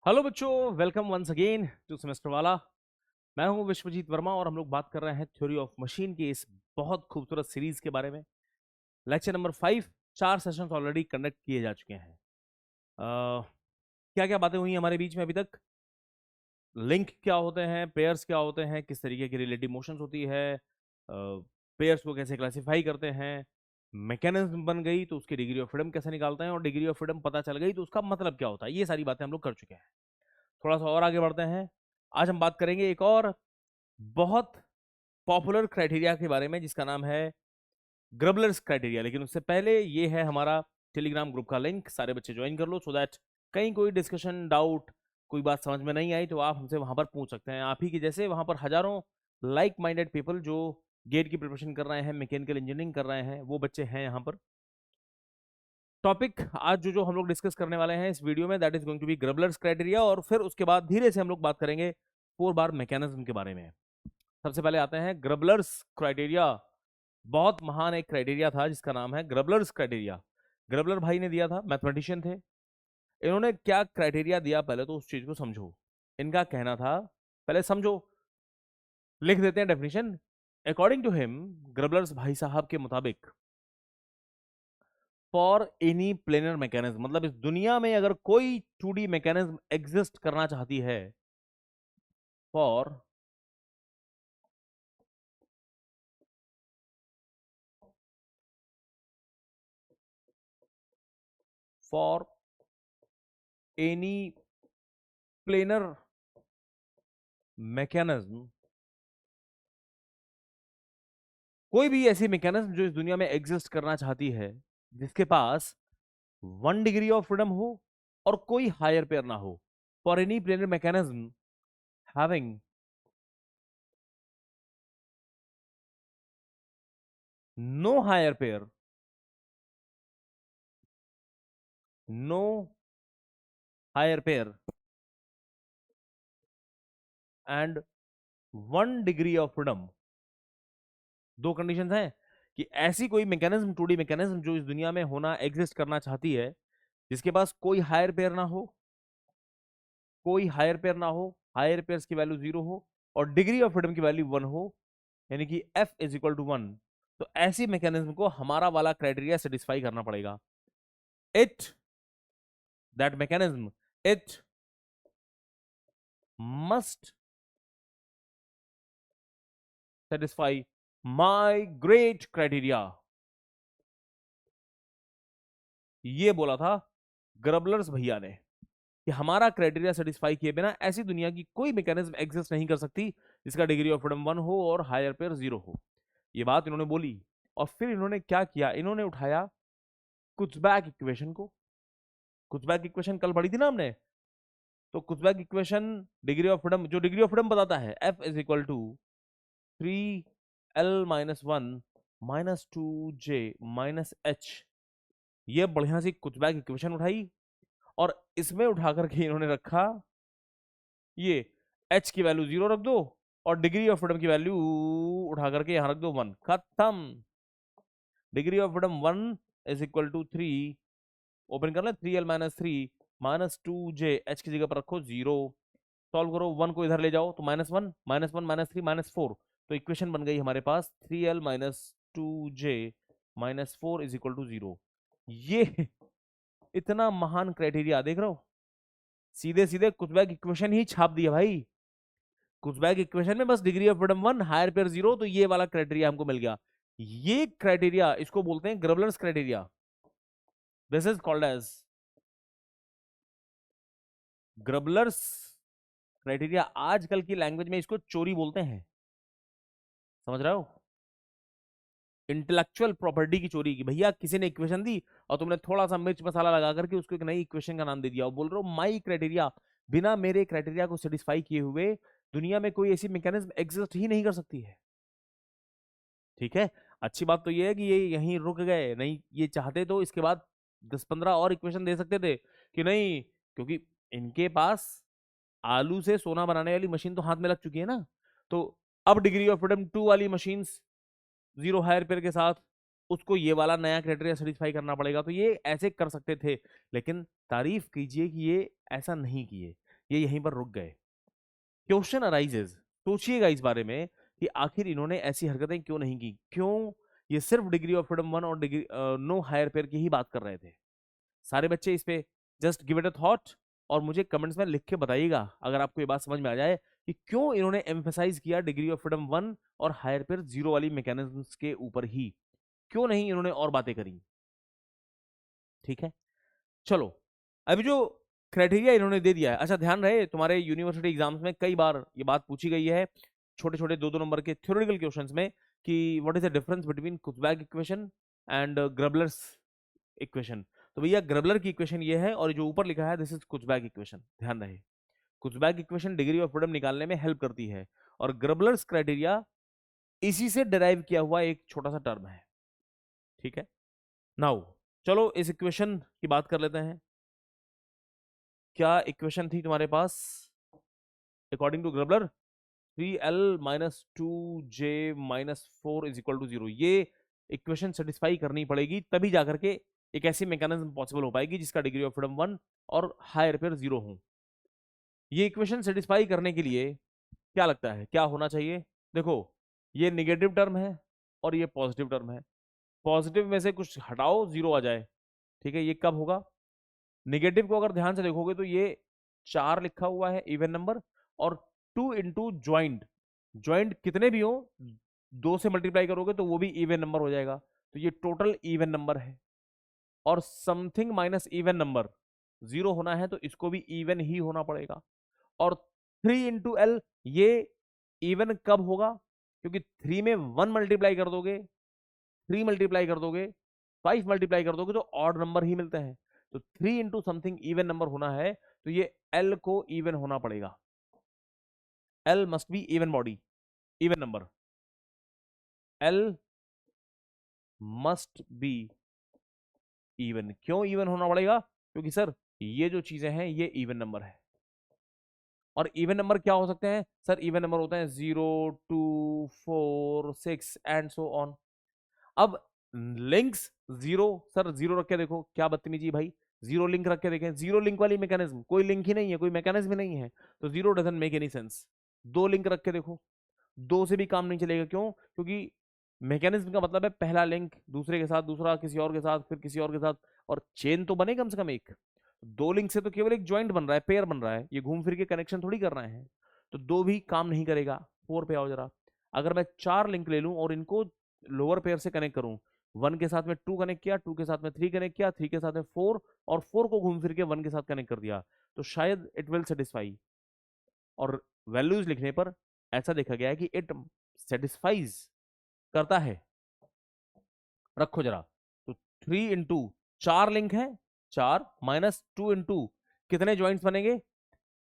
Hello बच्चों, welcome once again to semester वाला। मैं हूं विश्वजीत वर्मा और हम लोग बात कर रहे हैं थ्योरी ऑफ मशीन की इस बहुत खूबसूरत सीरीज के बारे में। Lecture number 5। 4 sessions already conduct किए जा चुके हैं। क्या क्या बातें हुई हमारे बीच में अभी तक? लिंक क्या होते हैं, पेयर्स क्या होते हैं, किस तरीके की रिलेटिव मोशंस होती है, पेयर्स को कैसे क्लासिफाई करते हैं, मैकेनिज्म बन गई तो उसकी डिग्री ऑफ फ्रीडम कैसे निकालते हैं, और डिग्री ऑफ फ्रीडम पता चल गई तो उसका मतलब क्या होता है। ये सारी बातें हम लोग कर चुके हैं। थोड़ा सा और आगे बढ़ते हैं। आज हम बात करेंगे एक और बहुत पॉपुलर क्राइटेरिया के बारे में जिसका नाम है ग्रबलर्स क्राइटेरिया। लेकिन उससे पहले ये है हमारा टेलीग्राम ग्रुप का लिंक, सारे बच्चे ज्वाइन कर लो सो दैट कहीं कोई डिस्कशन, डाउट, कोई बात समझ में नहीं आई तो आप हमसे वहां पर पूछ सकते हैं। आप ही की जैसे वहां पर हजारों लाइक माइंडेड पीपल जो गेट की प्रिपरेशन कर रहे हैं, मैकेनिकल इंजीनियरिंग कर रहे हैं, वो बच्चे हैं यहाँ पर। टॉपिक आज जो हम लोग डिस्कस करने वाले हैं इस वीडियो में, that is going to be Grubler's criteria, और फिर उसके बाद धीरे से हम लोग बात करेंगे 4 बार मैकेनिज्म के बारे में। सबसे पहले आते हैं ग्रबलर्स क्राइटेरिया। बहुत महान एक क्राइटेरिया था जिसका नाम है ग्रबलर्स क्राइटेरिया। ग्रबलर भाई ने दिया था, मैथमेटिशियन थे। इन्होंने क्या क्राइटेरिया दिया पहले तो उस चीज को समझो। इनका कहना था, पहले समझो, लिख देते हैं डेफिनेशन। अकॉर्डिंग टू हिम, ग्रबलर्स भाई साहब के मुताबिक, फॉर एनी प्लेनर मैकेनिज्म, मतलब इस दुनिया में अगर कोई 2D मैकेनिज्म एग्जिस्ट करना चाहती है, for for any planar mechanism, कोई भी ऐसी मैकेनिज्म जो इस दुनिया में एग्जिस्ट करना चाहती है जिसके पास 1 डिग्री ऑफ फ्रीडम हो और कोई हायर पेयर ना हो, for any planar mechanism having no higher pair, no higher pair and 1 degree of freedom. दो कंडीशंस हैं कि ऐसी कोई मैकेनिज्म, 2D मैकेनिज्म जो इस दुनिया में होना, एग्जिस्ट करना चाहती है, जिसके पास कोई हायर पेयर ना हो, कोई हायर पेयर ना हो, हायर पेयर्स की वैल्यू 0 हो, और डिग्री ऑफ फ्रीडम की वैल्यू 1 हो, यानी कि F इज इक्वल टू 1। तो ऐसी मैकेनिज्म को हमारा वाला क्राइटेरिया सेटिस्फाई करना पड़ेगा। It that mechanism, it must satisfy my great criteria. ये बोला था ग्रबलर्स भैया ने कि हमारा क्राइटेरिया सेटिस्फाई किए बिना ऐसी दुनिया की कोई मैकेनिज्म एग्जिस्ट नहीं कर सकती जिसका डिग्री ऑफ फ्रीडम 1 हो और हायर पेयर 0 हो। ये बात इन्होंने बोली, और फिर इन्होंने क्या किया, इन्होंने उठाया कुत्सबैक इक्वेशन को। कुत्सबैक इक्वेशन कल पढ़ी थी ना हमने। तो कुत्सबैक इक्वेशन, डिग्री ऑफ फ्रीडम, जो डिग्री ऑफ फ्रीडम बताता है F is equal to 3L-1 -2J-H। ये बढ़िया सी कुत्सबैक इक्वेशन उठाई और इसमें उठा करके इन्होंने रखा ये H की वैल्यू 0 रख दो और डिग्री ऑफ फ्रीडम की वैल्यू उठा करके यहां रख दो 1, खत्म। Degree of freedom 1 is equal to 3, open कर ले, 3L-3 -2J, H की जगह पर रखो 0, सॉल्व करो, 1 को इधर ले जाओ तो -1 -1 -3 -4। तो इक्वेशन बन गई हमारे पास 3L-2J-4 इज इक्वल टू 0। ये इतना महान क्राइटेरिया देख रहे हो, सीधे सीधे कुत्सबैक इक्वेशन ही छाप दिया भाई। कुत्सबैक इक्वेशन में बस degree of freedom 1, higher pair 0, तो ये वाला क्राइटेरिया हमको मिल गया। ये क्राइटेरिया, इसको बोलते हैं Grubler's criteria. This is called as Grubler's criteria. आजकल की लैंग्वेज में इसको चोरी बोलते हैं, समझ रहे हो? इंटेलेक्चुअल प्रॉपर्टी की चोरी की। भैया किसी ने इक्वेशन दी और तुमने थोड़ा सा मिर्च मसाला लगा करके उसको एक नई इक्वेशन का नाम दे दिया और बोल रहे हो माई क्राइटेरिया। बिना मेरे क्राइटेरिया को सेटिस्फाई किए हुए दुनिया में कोई ऐसी मैकेनिज्म एग्जिस्ट ही नहीं कर सकती है। ठीक है, अच्छी बात तो ये है कि ये यहीं रुक गए, नहीं ये चाहते तो इसके बाद 10-15 और इक्वेशन दे सकते थे कि नहीं, क्योंकि इनके पास आलू से सोना बनाने वाली मशीन तो हाथ में लग चुकी है ना। तो अब डिग्री ऑफ फ्रीडम 2 वाली मशीन 0 हायर पेयर के साथ उसको ये वाला नया क्राइटेरिया सेटिस्फाई करना पड़ेगा। तो ये ऐसे कर सकते थे, लेकिन तारीफ कीजिए कि ये ऐसा नहीं किए। ये यहीं पर रुक गए। क्वेश्चन अराइजेज, सोचिएगा इस बारे में कि आखिर इन्होंने ऐसी हरकतें क्यों नहीं की, क्यों ये सिर्फ डिग्री ऑफ फ्रीडम 1 और डिग्री नो हायर पेयर की ही बात कर रहे थे। सारे बच्चे इस पे just give it a thought और मुझे कमेंट्स में लिख के बताइएगा अगर आपको ये बात समझ में आ जाए कि क्यों इन्होंने एम्फेसाइज किया डिग्री ऑफ फ्रीडम 1 और हायर पेयर 0 वाली मैकेनिज्म्स के ऊपर ही, क्यों नहीं इन्होंने और बातें करी। ठीक है, चलो अभी जो क्राइटेरिया इन्होंने दे दिया है, अच्छा ध्यान रहे तुम्हारे यूनिवर्सिटी एग्जाम्स में कई बार ये बात पूछी गई है छोटे छोटे 2-2 नंबर के थ्योरेटिकल क्वेश्चंस में कि what is the difference between Kutzbach equation and Grubler's equation. तो भैया ग्रबलर की इक्वेशन ये है और जो ऊपर लिखा है दिस इज कुज़बैक इक्वेशन। ध्यान रहे कुज़बैक इक्वेशन डिग्री ऑफ फ्रीडम निकालने में हेल्प करती है और ग्रबलर्स क्राइटेरिया इसी से डिराइव किया हुआ एक छोटा सा टर्म है। ठीक है, नाउ चलो इस इक्वेशन की बात कर लेते हैं। क्या इक्वेशन थी तुम्हारे पास according to Grubler? 3l minus 2j-4 is equal to 0। ये इक्वेशन सेटिस्फाई करनी पड़ेगी तभी जाकर के एक ऐसी मैकेनिज्म पॉसिबल हो पाएगी जिसका डिग्री ऑफ फ्रीडम 1 और हायर पेयर 0 हो। ये इक्वेशन सेटिस्फाई करने के लिए क्या लगता है क्या होना चाहिए? देखो ये निगेटिव टर्म है और ये पॉजिटिव टर्म है, पॉजिटिव में से कुछ हटाओ 0 आ जाए। ठीक है, ये कब होगा? निगेटिव को अगर ध्यान से देखोगे तो ये 4 लिखा हुआ है इवन नंबर और 2 इंटू ज्वाइंट, ज्वाइंट कितने भी हो 2 से मल्टीप्लाई करोगे तो वो भी इवन नंबर हो जाएगा, तो ये टोटल इवन नंबर है। और समथिंग माइनस इवन नंबर 0 होना है तो इसको भी इवन ही होना पड़ेगा। और 3 इंटू एल ये इवन कब होगा? क्योंकि 3 में 1 मल्टीप्लाई कर दोगे, 3 मल्टीप्लाई कर दोगे, 5 मल्टीप्लाई कर दोगे तो ऑड नंबर ही मिलते हैं। तो 3 इंटू समथिंग इवन नंबर होना है तो ये एल को इवन होना पड़ेगा। L must be even body, even number. L must be even. क्यों इवन होना पड़ेगा? क्योंकि सर ये जो चीजें हैं ये इवन नंबर है और इवन नंबर क्या हो सकते हैं सर? इवन नंबर होते हैं 0, 2, 4, 6 एंड सो ऑन। अब लिंक्स 0, सर 0 रख के देखो, क्या बदतमीजी भाई, 0 लिंक रख के देखें, 0 लिंक वाली मैकेनिज्म, कोई लिंक ही नहीं है, कोई मैकेनिज्म ही नहीं है, तो 0 doesn't make any sense. 2 link रख के देखो, 2 से भी काम नहीं चलेगा। क्यों? क्योंकि मैकेनिज्म का मतलब है पहला लिंक दूसरे के साथ, दूसरा किसी और के साथ, फिर किसी और के साथ, और चेन तो बने कम से कम एक। 2 लिंक से तो केवल एक ज्वाइंट बन रहा है, पेयर बन रहा है, ये घूम फिर के कनेक्शन थोड़ी कर रहे हैं, तो 2 भी काम नहीं करेगा। 4 पे आओ जरा, अगर मैं 4 लिंक ले लूं और इनको लोअर पेयर से कनेक्ट करूं, 1 के साथ में 2 कनेक्ट किया, 2 के साथ में 3 कनेक्ट किया, 3 के साथ में 4 और 4 को घूम फिर के 1 के साथ कनेक्ट कर दिया, तो शायद इट विल सेटिस्फाई। और वैल्यूज लिखने पर ऐसा देखा गया है कि इट सेटिस्फाइज करता है। रखो जरा, तो 3 इंटू 4 लिंक है, 4 माइनस 2 इंटू कितने ज्वाइंट्स बनेंगे?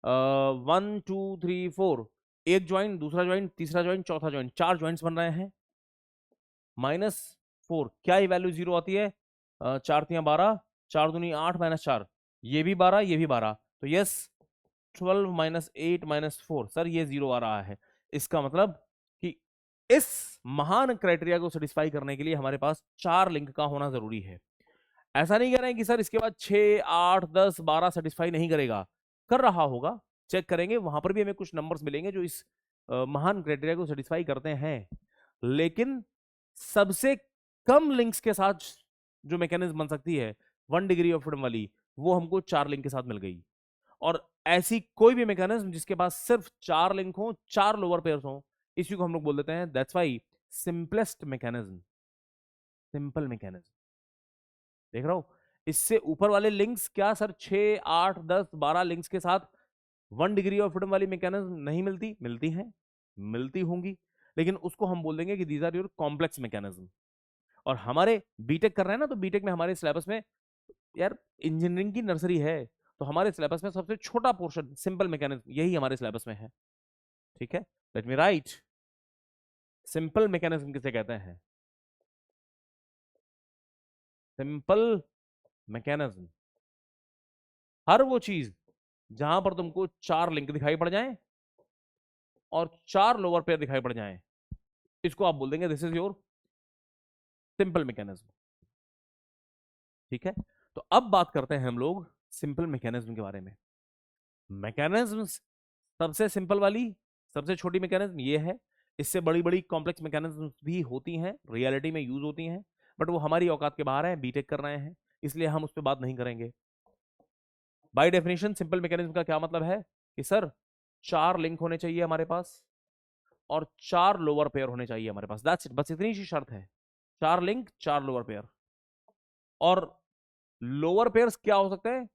1 2 3 4, एक ज्वाइंट, दूसरा ज्वाइंट, तीसरा ज्वाइंट, चौथा ज्वाइंट, 4 ज्वाइंट्स बन रहे हैं। -4, क्या ये वैल्यू 0 आती है? 4 × 3 = 12, 4 दूनी 8 -4, ये भी 12 ये भी 12, तो यस 12 -8 -4, सर ये 0 आ रहा है। इसका मतलब कि इस महान क्राइटेरिया को सेटिस्फाई करने के लिए हमारे पास 4 लिंक का होना जरूरी है। ऐसा नहीं कह रहे हैं कि सर इसके बाद 6, 8, 10, 12 सेटिस्फाई नहीं करेगा, कर रहा होगा, चेक करेंगे, वहां पर भी हमें कुछ नंबर्स मिलेंगे जो इस महान क्राइटेरिया को सेटिस्फाई करते हैं। लेकिन सबसे कम लिंक्स के साथ जो मैकेनिज्म बन सकती है 1 डिग्री ऑफ फ्रीडम वाली, वो हमको 4 लिंक के साथ मिल गई। और ऐसी कोई भी मैकेनिज्म जिसके पास सिर्फ 4 लिंक हो, 4 लोअर पेयर्स हो, इसी को हम लोग बोल देते हैं that's why simplest mechanism, simple mechanism. देख रहा हो, इससे ऊपर वाले लिंक्स क्या सर 6, 8, 10, 12 लिंक्स के साथ 1 डिग्री ऑफ फ्रीडम वाली मैकेनिज्म नहीं मिलती? मिलती हैं, मिलती होंगी, लेकिन उसको हम बोल देंगे कि these are your complex mechanism. और हमारे बीटेक कर रहे हैं ना, तो बीटेक में हमारे सिलेबस में यार इंजीनियरिंग की नर्सरी है, तो हमारे सिलेबस में सबसे छोटा पोर्शन सिंपल मैकेनिज्म यही हमारे सिलेबस में है। ठीक है, let me right, simple mechanism किसे कहते हैं? सिंपल मैकेनिज्म हर वो चीज जहां पर तुमको 4 लिंक दिखाई पड़ जाएं और 4 लोअर पेयर दिखाई पड़ जाएं, इसको आप बोल देंगे this is your simple mechanism. ठीक है, तो अब बात करते हैं हम लोग सिंपल मैकेनिज्म के बारे में। मैकेनिज्म सबसे सिंपल वाली, सबसे छोटी मैकेनिज्म ये है। इससे बड़ी बड़ी कॉम्प्लेक्स मैकेनिज्म भी होती हैं, रियलिटी में यूज होती हैं, बट वो हमारी औकात के बाहर है, बीटेक कर रहे हैं, इसलिए हम उस पर बात नहीं करेंगे। बाय डेफिनेशन सिंपल मैकेनिज्म का क्या मतलब है कि सर 4 लिंक होने चाहिए हमारे पास और 4 लोअर पेयर होने चाहिए हमारे पास, दैट्स इट, बस इतनी सी शर्त है। 4 लिंक 4 लोअर पेयर। और लोअर पेयर्स क्या हो सकते हैं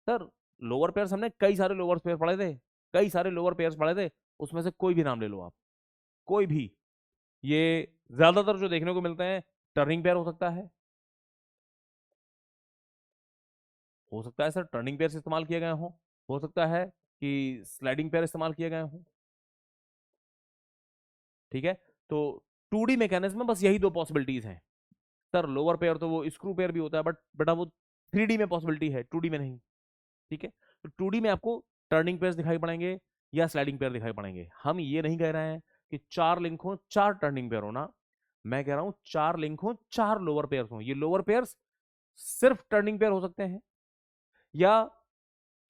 सर? लोअर पेयर्स हमने कई सारे लोअर पेयर पढ़े थे, कई सारे लोअर पेयर्स पढ़े थे, उसमें से कोई भी नाम ले लो आप, कोई भी। ये ज्यादातर जो देखने को मिलते हैं, टर्निंग पेयर हो सकता है सर टर्निंग पेयर इस्तेमाल किए गए हो सकता है कि स्लाइडिंग पेयर इस्तेमाल किए गए हों। ठीक है, तो 2D मैकेनिज्म में बस यही दो पॉसिबिलिटीज हैं सर। लोअर पेयर तो वो स्क्रू पेयर भी होता है, बट बेटा वो 3D में पॉसिबिलिटी है, 2D में नहीं। ठीक है, तो 2D में आपको टर्निंग पेयर दिखाई पड़ेंगे या स्लाइडिंग पेयर दिखाई पड़ेंगे। हम ये नहीं कह रहे हैं कि 4 लिंक हो 4 टर्निंग पेयर हो ना, मैं कह रहा हूं 4 लिंक हो 4 लोअर पेयर हो। ये लोअर पेयर्स सिर्फ टर्निंग पेयर हो सकते हैं या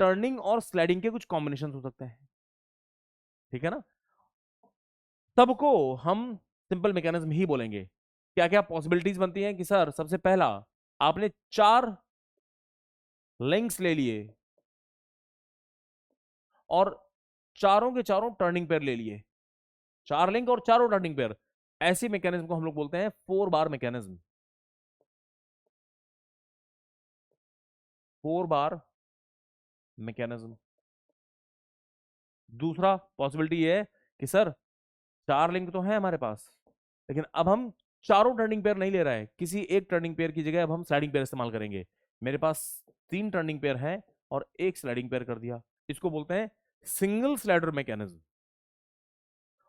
टर्निंग और स्लाइडिंग के कुछ कॉम्बिनेशन हो सकते हैं। ठीक है ना, सबको हम सिंपल मैकेनिज्म ही बोलेंगे। क्या क्या पॉसिबिलिटीज बनती हैं कि सर सबसे पहला, आपने 4 लिंक्स ले लिए और चारों के चारों टर्निंग पेयर ले लिए, 4 लिंक और चारों टर्निंग पेयर, ऐसी मैकेनिज्म को हम लोग बोलते हैं 4 बार मैकेनिज्म। 4 bar mechanism. दूसरा पॉसिबिलिटी ये है कि सर 4 लिंक तो है हमारे पास, लेकिन अब हम चारों टर्निंग पेयर नहीं ले रहे हैं, किसी एक टर्निंग पेयर की जगह अब हम स्लाइडिंग पेयर इस्तेमाल करेंगे। मेरे पास 3 टर्निंग पेयर है और एक स्लाइडिंग पेयर कर दिया, इसको बोलते हैं सिंगल स्लाइडर मैकेनिज्म।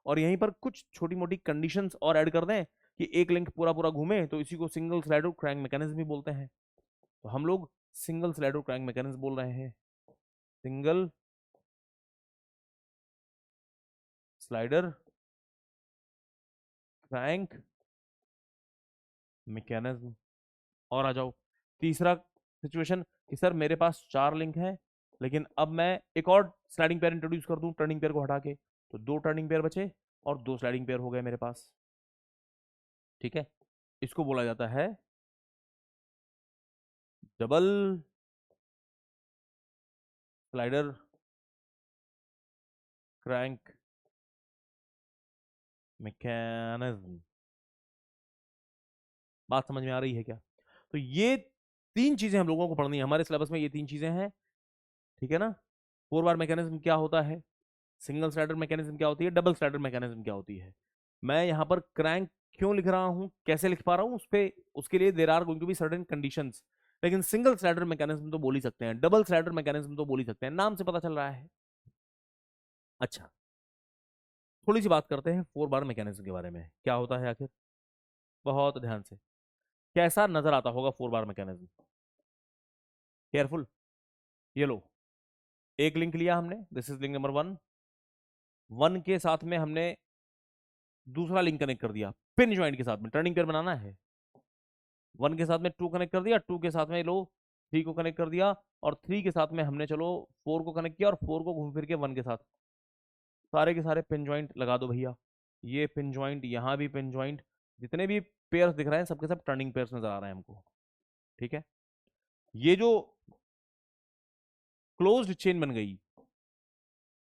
और यहीं पर कुछ छोटी मोटी कंडीशंस और ऐड कर दें कि एक लिंक पूरा पूरा घूमे, तो इसी को सिंगल स्लाइडर क्रैंक मैकेनिज्म भी बोलते हैं। तो हम लोग सिंगल स्लाइडर क्रैंक मैकेनिज्म बोल रहे हैं, सिंगल स्लाइडर क्रैंक मैकेनिज्म। और आ जाओ तीसरा सिचुएशन कि सर मेरे पास 4 लिंक हैं, लेकिन अब मैं एक और स्लाइडिंग पेयर इंट्रोड्यूस कर दूं टर्निंग पेयर को हटा के, तो 2 टर्निंग पेयर बचे और 2 स्लाइडिंग पेयर हो गए मेरे पास। ठीक है, इसको बोला जाता है डबल स्लाइडर क्रैंक मैकेनिज्म। बात समझ में आ रही है क्या? तो ये 3 चीजें हम लोगों को पढ़नी है, हमारे सिलेबस में ये 3 चीजें हैं। ठीक है ना, 4 बार मैकेनिज्म क्या होता है, सिंगल स्लाइडर मैकेनिज्म क्या होती है, डबल स्लाइडर मैकेनिज्म क्या होती है। मैं यहां पर क्रैंक क्यों लिख रहा हूं, कैसे लिख पा रहा हूं उस पे, उसके लिए there are going to be certain conditions. लेकिन सिंगल स्लाइडर मैकेनिज्म तो बोल ही सकते हैं, डबल स्लाइडर मैकेनिज्म तो बोल ही सकते हैं, नाम से पता चल रहा है। अच्छा, थोड़ी सी बात करते हैं 4 बार मैकेनिज्म के बारे में, क्या होता है आखिर। बहुत ध्यान से, कैसा नजर आता होगा 4 बार मैकेनिज्म, केयरफुल। ये लो, एक लिंक लिया हमने, दिस इज लिंक नंबर 1। 1 के साथ में हमने दूसरा लिंक कनेक्ट कर दिया पिन ज्वाइंट के साथ में, टर्निंग पेयर बनाना है। 1 के साथ में 2 कनेक्ट कर दिया, 2 के साथ में लो 3 को कनेक्ट कर दिया, और 3 के साथ में हमने चलो 4 को कनेक्ट किया, और 4 को घूम फिर के 1 के साथ, सारे के सारे पिन ज्वाइंट लगा दो भैया। ये पिन ज्वाइंट, यहाँ भी पिन ज्वाइंट, जितने भी पेयर्स दिख रहे हैं सबके सब टर्निंग पेयर्स नजर आ रहे हैं हमको। ठीक है, ये जो क्लोज्ड चेन बन गई,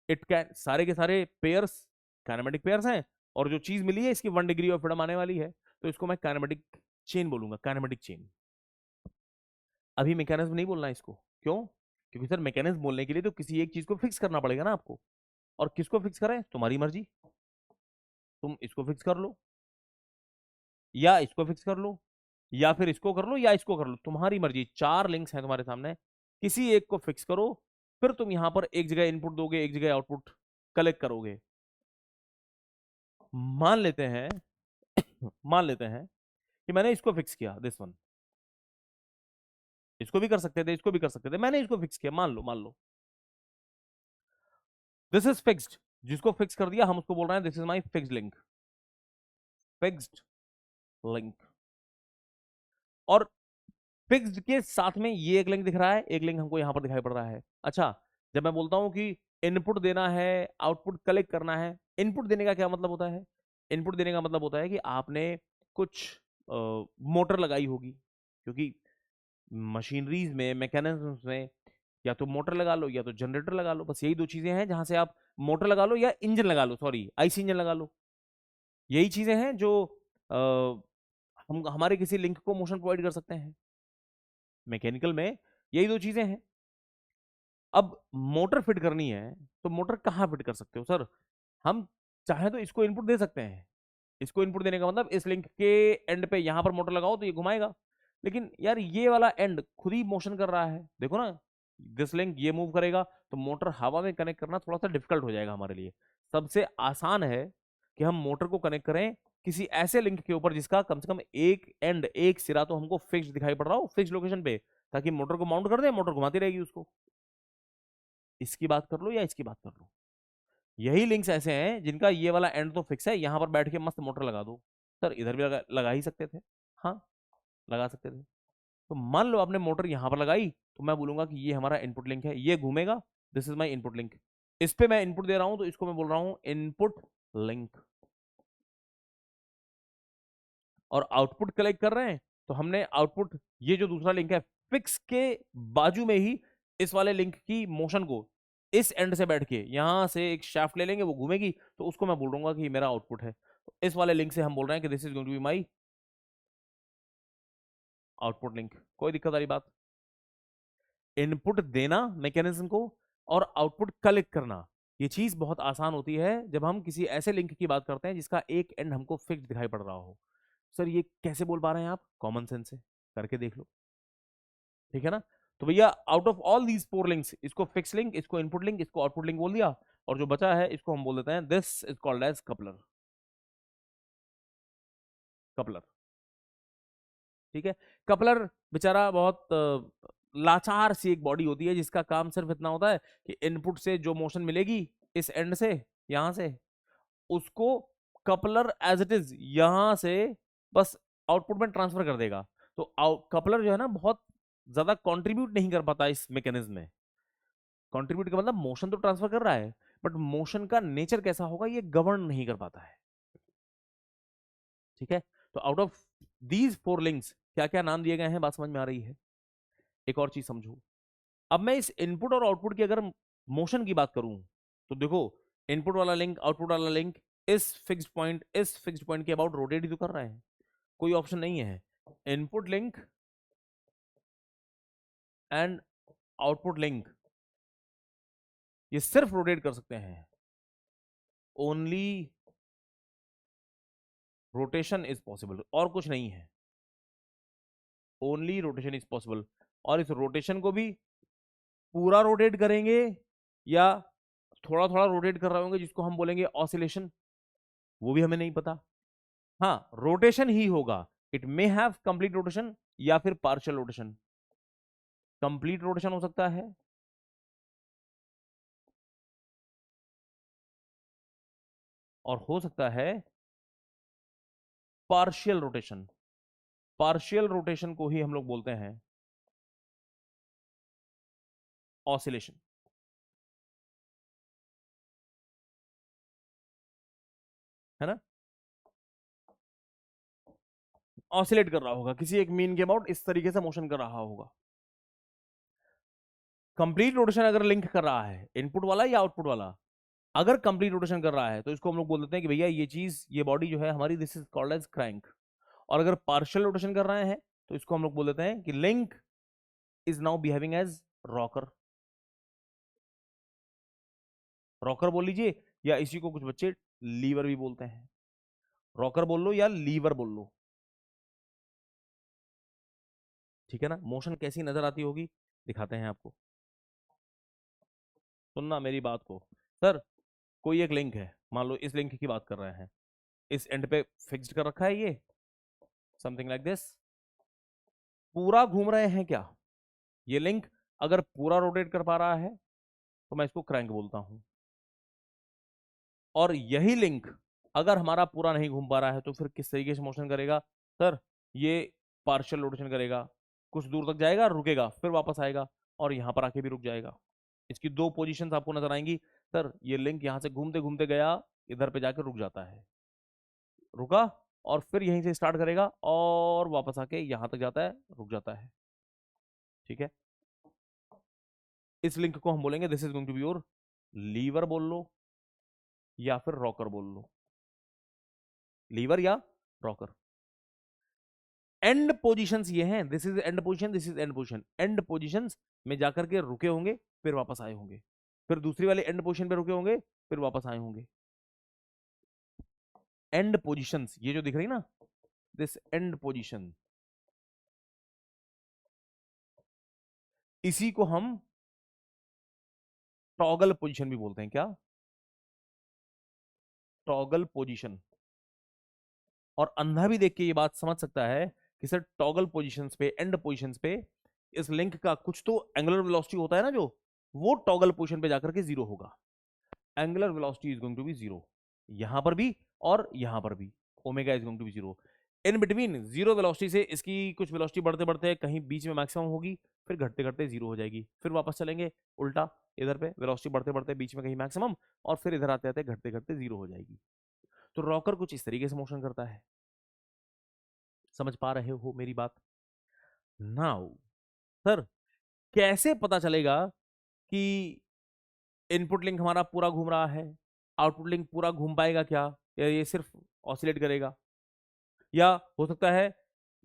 इट कैन, सारे के सारे पेयर्स काइनेमेटिक पेयर्स हैं, और जो चीज मिली है इसकी 1 डिग्री ऑफ फ्रीडम आने वाली है, तो इसको मैं काइनेमेटिक चेन बोलूंगा, काइनेमेटिक चेन। अभी मैकेनिज्म नहीं बोलना इसको, क्यों? क्योंकि सर मैकेनिज्म बोलने के लिए तो किसी एक चीज को फिक्स करना पड़ेगा ना आपको, और किसको फिक्स करें, तुम्हारी मर्जी। तुम इसको फिक्स कर लो, या इसको फिक्स कर लो, या फिर इसको कर लो, या इसको कर लो, तुम्हारी मर्जी। 4 लिंक्स हैं तुम्हारे सामने, किसी एक को फिक्स करो, फिर तुम यहां पर एक जगह इनपुट दोगे, एक जगह आउटपुट कलेक्ट करोगे। मान लेते हैं मान लेते हैं कि मैंने इसको फिक्स किया, दिस वन। इसको भी कर सकते थे, इसको भी कर सकते थे, मैंने इसको फिक्स किया, मान लो दिस इज फिक्स्ड। जिसको फिक्स कर दिया हम उसको बोल रहे हैं this is my fixed link, fixed link. और फिक्स्ड के साथ में ये एक लिंक दिख रहा है, एक लिंक हमको यहां पर दिखाई पड़ रहा है। अच्छा, जब मैं बोलता हूं कि इनपुट देना है, आउटपुट कलेक्ट करना है, इनपुट देने का क्या मतलब होता है? इनपुट देने का मतलब होता है कि आपने कुछ मोटर लगाई होगी, क्योंकि मशीनरीज में, मैकेनिज्म्स में या तो मोटर लगा लो या तो जनरेटर लगा लो, बस यही दो चीजें हैं जहां से आप मोटर लगा लो या इंजन लगा लो, सॉरी आईसी इंजन लगा लो। यही चीजें हैं जो हम हमारे किसी लिंक को मोशन प्रोवाइड कर सकते हैं। मैकेनिकल में यही दो चीजें हैं। अब मोटर फिट करनी है तो मोटर कहाँ फिट कर सकते हो सर? हम चाहे तो इसको इनपुट दे सकते हैं। इसको इनपुट देने का मतलब इस लिंक के एंड पे यहां पर मोटर लगाओ तो ये घुमाएगा। लेकिन यार ये वाला एंड खुद ही मोशन कर रहा है, देखो ना, दिस लिंक ये मूव करेगा तो मोटर हवा में कनेक्ट करना थोड़ा सा डिफिकल्ट हो जाएगा हमारे लिए। सबसे आसान है कि हम मोटर को कनेक्ट करें किसी ऐसे लिंक के ऊपर जिसका कम से कम एक एंड, एक सिरा तो हमको फिक्स दिखाई पड़ रहा हो, फिक्स लोकेशन पे, ताकि मोटर को माउंट कर दे, मोटर घुमाती रहेगी उसको। इसकी बात कर लो या इसकी बात कर लो, यही लिंक्स ऐसे हैं जिनका ये वाला एंड तो फिक्स है, यहां पर बैठ के मस्त मोटर लगा दो। सर इधर भी लगा ही सकते थे। हाँ, लगा सकते थे। तो मान लो आपने मोटर यहां पर लगाई तो मैं बोलूंगा कि ये हमारा इनपुट लिंक है, ये घूमेगा, this is my input link. इस पे मैं इनपुट दे रहा हूं तो इसको मैं बोल रहा हूं इनपुट लिंक। और आउटपुट कलेक्ट कर रहे हैं तो हमने आउटपुट, ये जो दूसरा लिंक है, फिक्स के बाजू में ही इस वाले लिंक की मोशन को इस एंड से बैठ के यहां से एक शाफ्ट ले लेंगे, वो घूमेगी, तो उसको मैं बोल दूंगा कि मेरा आउटपुट है। तो इस वाले लिंक से हम बोल रहे हैं कि this is going to be my output link. कोई दिक्कत वाली बात? इनपुट देना मैकेनिज्म को और आउटपुट कलेक्ट करना, ये चीज बहुत आसान होती है जब हम किसी ऐसे लिंक की बात करते हैं जिसका एक एंड हमको फिक्स दिखाई पड़ रहा हो। सर ये कैसे बोल पा रहे हैं आप? कॉमन सेंस से करके देख लो, ठीक है ना? तो भैया out of all these four links, इसको फिक्स लिंक, इसको इनपुट लिंक, इसको आउटपुट लिंक बोल दिया, और जो बचा है इसको हम बोल देते हैं this is called as coupler. Coupler, ठीक है। कपलर बेचारा बहुत लाचार सी एक बॉडी होती है जिसका काम सिर्फ इतना होता है कि इनपुट से जो मोशन मिलेगी इस एंड से, यहां से, उसको कपलर एज इट इज यहां से बस आउटपुट में ट्रांसफर कर देगा। तो कपलर जो है ना, बहुत ज्यादा कंट्रीब्यूट नहीं कर पाता इस मैकेनिज्म में। कंट्रीब्यूट का मतलब मोशन तो ट्रांसफर कर रहा है, बट मोशन का नेचर कैसा होगा ये गवर्न नहीं कर पाता है, ठीक है। तो out of these four links क्या क्या नाम दिए गए हैं, बात समझ में आ रही है? एक और चीज समझो, अब मैं इस इनपुट और आउटपुट की अगर मोशन की बात करूं तो देखो, इनपुट वाला लिंक, आउटपुट वाला लिंक इस फिक्स्ड पॉइंट के अबाउट रोटेट ही तो कर रहे हैं, कोई ऑप्शन नहीं है। Input link and output link ये सिर्फ रोटेट कर सकते हैं, ओनली रोटेशन इज पॉसिबल, और कुछ नहीं है। Only rotation is possible. और इस रोटेशन को भी पूरा रोटेट करेंगे या थोड़ा थोड़ा रोटेट कर रहे होंगे जिसको हम बोलेंगे ऑसिलेशन, वो भी हमें नहीं पता। हाँ, रोटेशन ही होगा। It may have complete rotation या फिर पार्शियल रोटेशन। कंप्लीट रोटेशन हो सकता है और हो सकता है पार्शियल रोटेशन। पार्शियल रोटेशन को ही हम लोग बोलते हैं ऑसिलेशन, है ना? ऑसिलेट कर रहा होगा किसी एक मीन के अबाउट, इस तरीके से मोशन कर रहा होगा। कंप्लीट रोटेशन अगर लिंक कर रहा है, इनपुट वाला या आउटपुट वाला, अगर कंप्लीट रोटेशन कर रहा है तो इसको हम लोग बोल देते हैं कि भैया ये चीज, ये बॉडी जो है हमारी, this is called as crank. और अगर पार्शियल रोटेशन कर रहे हैं तो इसको हम लोग बोल देते हैं कि link is now behaving as rocker. Rocker बोल लीजिए, या इसी को कुछ बच्चे लीवर भी बोलते हैं। रॉकर बोल लो या लीवर बोल लो, ठीक है ना? मोशन कैसी नजर आती होगी दिखाते हैं आपको, सुनना मेरी बात को। सर कोई एक लिंक है, मान लो इस लिंक की बात कर रहे हैं, इस एंड पे फिक्स्ड कर रखा है ये, समथिंग लाइक दिस, पूरा घूम रहे हैं क्या? ये लिंक अगर पूरा रोटेट कर पा रहा है तो मैं इसको क्रैंक बोलता हूं, और यही लिंक अगर हमारा पूरा नहीं घूम पा रहा है तो फिर किस तरीके से मोशन करेगा? सर ये पार्शियल रोटेशन करेगा, कुछ दूर तक जाएगा, रुकेगा, फिर वापस आएगा, और यहां पर आके भी रुक जाएगा। इसकी दो पोजीशंस आपको नजर आएंगी। सर ये लिंक यहां से घूमते घूमते गया, इधर पे जाकर रुक जाता है, रुका, और फिर यहीं से स्टार्ट करेगा और वापस आके यहां तक जाता है, रुक जाता है। ठीक है, इस लिंक को हम बोलेंगे this is going to be your lever बोल लो या फिर रॉकर बोल लो, लीवर या रॉकर। एंड पोजीशंस ये हैं, this is end position, this is end position. End positions में जाकर के रुके होंगे, फिर वापस आए होंगे, फिर दूसरी वाली एंड पोजीशन पे रुके होंगे, फिर वापस आए होंगे। एंड पोजीशंस ये जो दिख रही ना, दिस एंड पोजीशन, इसी को हम टॉगल पोजीशन भी बोलते हैं। क्या? Toggle position. और अंधा भी देख के ये बात समझ सकता है कि सर टॉगल पोजीशंस पे, एंड पोजीशंस पे इस लिंक का कुछ तो एंगुलर वेलोसिटी होता है ना, जो वो टॉगल पोजीशन पे जाकर के जीरो होगा। Angular velocity is going to be zero, यहां पर भी और यहां पर भी। Omega is going to be zero. In between zero velocity से इसकी कुछ वेलोसिटी बढ़ते बढ़ते कहीं बीच में मैक्सिमम होगी, फिर घटते घटते जीरो हो जाएगी, फिर वापस चलेंगे उल्टा, इधर पे वेलोसिटी बढ़ते बढ़ते बीच में कहीं मैक्सिमम, और फिर इधर आते आते घटते घटते जीरो हो जाएगी। तो रॉकर कुछ इस तरीके से मोशन करता है। समझ पा रहे हो मेरी बात? नाउ सर कैसे पता चलेगा कि इनपुट लिंक हमारा पूरा घूम रहा है, आउटपुट लिंक पूरा घूम पाएगा क्या, या ये सिर्फ ऑसिलेट करेगा? या हो सकता है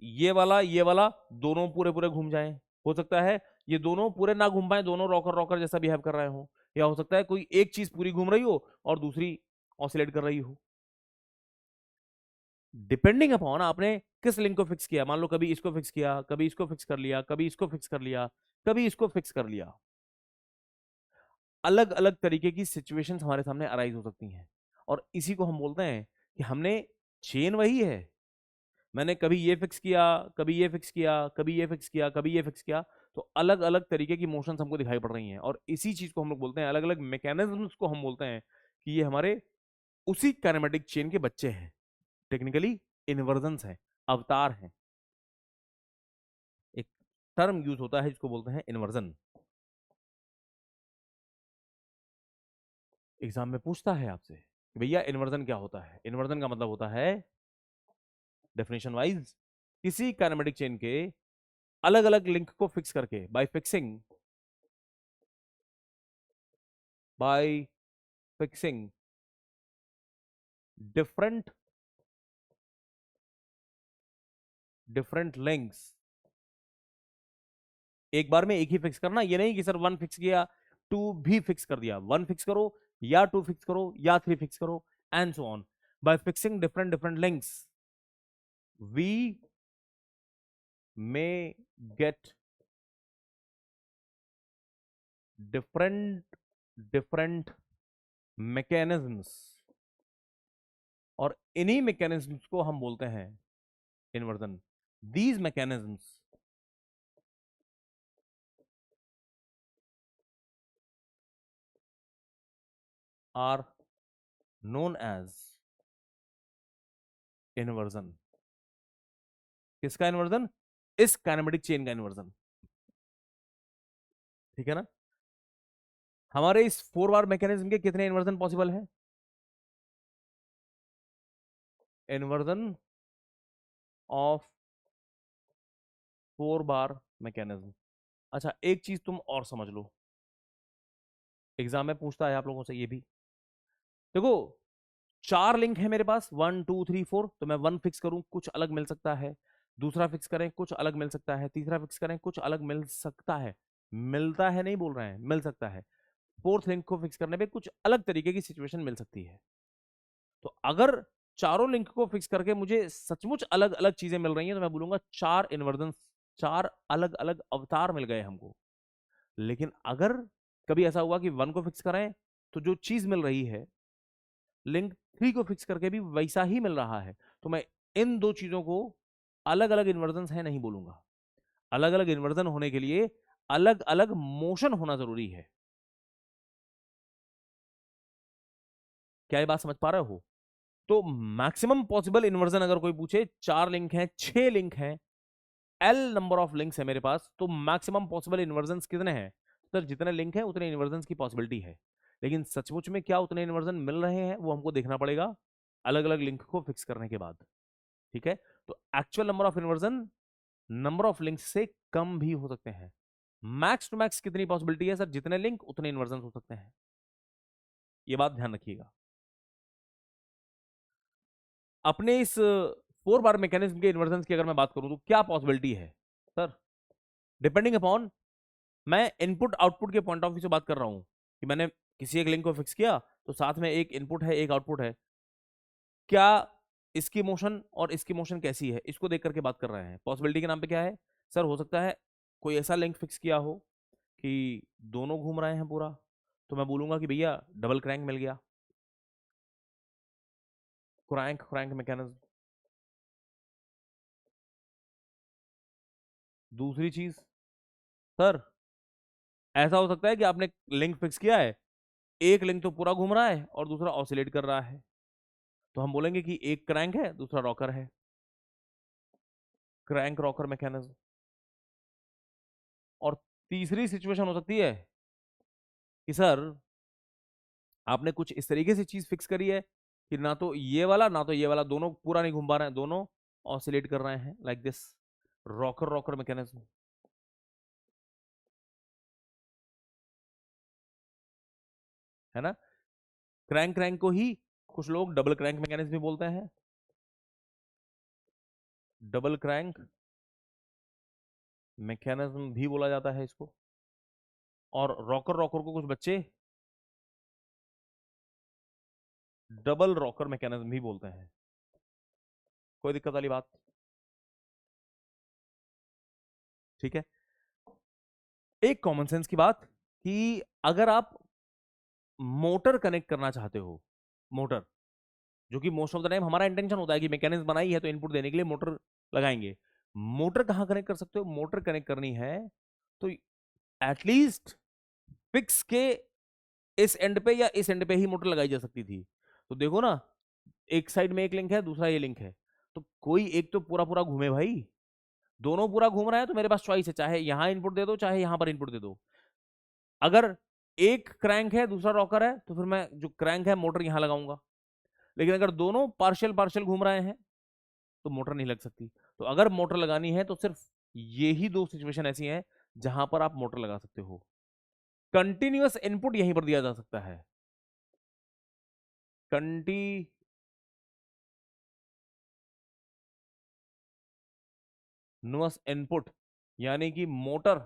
ये वाला दोनों पूरे पूरे घूम जाएं, हो सकता है ये दोनों पूरे ना घूम पाए, दोनों रॉकर रॉकर जैसा बिहेव कर रहे हो, या हो सकता है कोई एक चीज पूरी घूम रही हो और दूसरी ऑसिलेट कर रही हो। डिपेंडिंग अपॉन आपने किस लिंक को फिक्स किया। मान लो कभी इसको फिक्स किया, कभी इसको फिक्स कर लिया, कभी इसको फिक्स कर लिया, कभी इसको फिक्स कर लिया, अलग अलग तरीके की सिचुएशंस हमारे सामने अराइज हो सकती हैं। और इसी को हम बोलते हैं कि हमने चेन वही है, मैंने कभी ये फिक्स किया, कभी ये फिक्स किया, कभी ये फिक्स किया, कभी ये फिक्स किया, तो अलग अलग तरीके की मोशंस हमको दिखाई पड़ रही हैं। और इसी चीज को हम लोग बोलते हैं, अलग अलग मैकेनिज्म्स को हम बोलते हैं कि ये हमारे उसी काइनेमेटिक चेन के बच्चे हैं। टेक्निकली इन्वर्जन्स हैं, अवतार हैं। एक टर्म यूज होता है जिसको बोलते हैं इन्वर्जन। एग्जाम में पूछता है आपसे कि भैया इन्वर्जन क्या होता है। इन्वर्जन का मतलब होता है डेफिनेशन वाइज किसी काइनेमेटिक चेन के अलग अलग लिंक को फिक्स करके, bye fixing different different links. एक बार में एक ही फिक्स करना, ये नहीं कि सर वन फिक्स किया टू भी फिक्स कर दिया। वन फिक्स करो या टू फिक्स करो या थ्री फिक्स करो, and so on. By fixing different different links we may get different different mechanisms, और इन्हीं मैकेनिज्म्स को हम बोलते हैं inversion. These mechanisms are known as inversion. किसका इन्वर्जन? इस काइनेमेटिक चेन का इन्वर्जन। ठीक है ना? हमारे इस 4 बार मैकेनिज्म के कितने इन्वर्जन पॉसिबल है? Inversion of 4 bar mechanism. अच्छा एक चीज तुम और समझ लो, एग्जाम में पूछता है आप लोगों से ये भी। देखो 4 लिंक है मेरे पास, 1 2 3 4, तो मैं वन फिक्स करूं कुछ अलग मिल सकता है, दूसरा फिक्स करें कुछ अलग मिल सकता है, तीसरा फिक्स करें कुछ अलग मिल सकता है। मिलता है नहीं बोल रहे हैं, मिल सकता है। फोर्थ लिंक को फिक्स करने पे कुछ अलग तरीके की सिचुएशन मिल सकती है। तो अगर चारों लिंक को फिक्स करके मुझे सचमुच अलग अलग चीजें मिल रही हैं, तो मैं बोलूंगा 4 इन्वर्जन, 4 अलग अलग अवतार मिल गए हमको। लेकिन अगर कभी ऐसा हुआ कि वन को फिक्स करें तो जो चीज मिल रही है लिंक 3 को फिक्स करके भी वैसा ही मिल रहा है, तो मैं इन दो चीजों को अलग अलग इन्वर्जन है नहीं बोलूंगा। अलग अलग इन्वर्जन होने के लिए अलग अलग मोशन होना जरूरी है। क्या ये बात समझ पा रहे हो? तो मैक्सिमम पॉसिबल इन्वर्जन अगर कोई पूछे, 4 लिंक हैं, 6 लिंक हैं, एल नंबर ऑफ लिंक्स है मेरे पास, तो मैक्सिमम पॉसिबल इन्वर्जन कितने हैं? सर जितने लिंक है उतने इन्वर्जन की पॉसिबिलिटी है, लेकिन सचमुच में क्या उतने इन्वर्जन मिल रहे हैं वो हमको देखना पड़ेगा अलग अलग लिंक को फिक्स करने के बाद। ठीक है, तो actual number of inversion number of links से कम भी हो सकते हैं। मैक्स टू मैक्स कितनी पॉसिबिलिटी है सर, जितने लिंक उतने इन्वर्जन हो सकते हैं, ये बात ध्यान रखिएगा। अपने इस 4 बार मैकेनिज्म के इन्वर्जन की अगर मैं बात करूं तो क्या पॉसिबिलिटी है सर, डिपेंडिंग अपॉन, मैं इनपुट आउटपुट के पॉइंट ऑफ व्यू से बात कर रहा हूं कि मैंने किसी एक लिंक को फिक्स किया तो साथ में एक इनपुट है एक आउटपुट है, क्या इसकी मोशन और इसकी मोशन कैसी है इसको देख करके बात कर रहे हैं। पॉसिबिलिटी के नाम पे क्या है सर, हो सकता है कोई ऐसा लिंक फिक्स किया हो कि दोनों घूम रहे हैं पूरा, तो मैं बोलूंगा कि भैया डबल क्रैंक मिल गया, क्रैंक क्रैंक मैकेनिज्म। दूसरी चीज सर, ऐसा हो सकता है कि आपने लिंक फिक्स किया है, एक लिंक तो पूरा घूम रहा है और दूसरा ऑसिलेट कर रहा है, तो हम बोलेंगे कि एक क्रैंक है दूसरा रॉकर है, क्रैंक रॉकर मैकेनिज्म। और तीसरी सिचुएशन हो सकती है कि सर आपने कुछ इस तरीके से चीज फिक्स करी है कि ना तो ये वाला ना तो ये वाला दोनों पूरा नहीं घूम पा रहे हैं, दोनों ऑसिलेट कर रहे हैं like this, rocker rocker mechanism. है ना, क्रैंक क्रैंक को ही कुछ लोग डबल क्रैंक मैकेनिज्म भी बोलते हैं, डबल क्रैंक मैकेनिज्म भी बोला जाता है इसको। और रॉकर रॉकर को कुछ बच्चे डबल रॉकर मैकेनिज्म भी बोलते हैं। कोई दिक्कत वाली बात? ठीक है, एक कॉमन सेंस की बात कि अगर आप मोटर कनेक्ट करना चाहते हो, मोटर जो कि मोस्ट ऑफ द टाइम हमारा इंटेंशन होता है कि मैकेनिज्म बनाई है तो इनपुट देने के लिए मोटर लगाएंगे, मोटर कहां कनेक्ट कर सकते हो, मोटर कनेक्ट करनी है तो एटलीस्ट फिक्स के इस एंड पे या इस एंड पे ही मोटर लगाई जा सकती थी। तो देखो ना, एक साइड में एक लिंक है दूसरा ये लिंक है, तो कोई एक तो पूरा पूरा घूमे भाई, दोनों पूरा घूम रहा है तो मेरे पास चॉइस है, चाहे यहां इनपुट दे दो चाहे यहां पर इनपुट दे दो। अगर एक क्रैंक है दूसरा रॉकर है तो फिर मैं जो क्रैंक है मोटर यहां लगाऊंगा, लेकिन अगर दोनों पार्शियल पार्शियल घूम रहे हैं तो मोटर नहीं लग सकती। तो अगर मोटर लगानी है तो सिर्फ ये ही दो सिचुएशन ऐसी हैं जहां पर आप मोटर लगा सकते हो। कंटिन्यूअस इनपुट यहीं पर दिया जा सकता है, कंटिन्यूअस इनपुट, यानी कि मोटर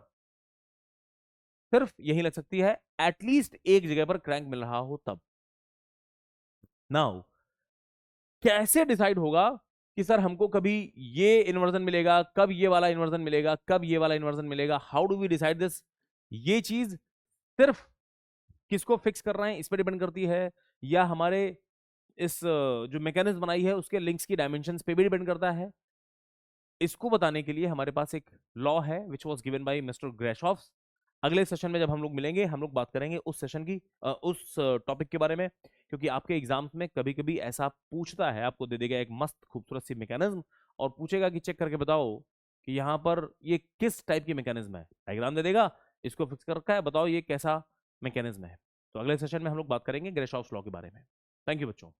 सिर्फ यहीं लग सकती है एटलीस्ट एक जगह पर क्रैंक मिल रहा हो तब। नाउ कैसे डिसाइड होगा कि सर हमको कभी ये इन्वर्जन मिलेगा कब ये वाला इन्वर्जन मिलेगा कब ये वाला इन्वर्जन मिलेगा, how do we decide this? ये चीज सिर्फ किसको फिक्स कर रहे हैं इस पर डिपेंड करती है, या हमारे इस जो मैकेनिज्म बनाई है उसके लिंक्स की डायमेंशंस पे भी डिपेंड करता है। इसको बताने के लिए हमारे पास एक लॉ है which was given by mister Grashof. अगले सेशन में जब हम लोग मिलेंगे हम लोग बात करेंगे उस सेशन की उस टॉपिक के बारे में, क्योंकि आपके एग्जाम्स में कभी कभी ऐसा पूछता है, आपको दे देगा एक मस्त खूबसूरत सी मैकेनिज्म और पूछेगा कि चेक करके बताओ कि यहाँ पर ये किस टाइप की मैकेनिज्म है, डायग्राम दे देगा, इसको फिक्स कर रखा है बताओ ये कैसा मैकेनिज्म है। तो अगले सेशन में हम लोग बात करेंगे ग्रेशॉफ्स लॉ के बारे में। थैंक यू बच्चों।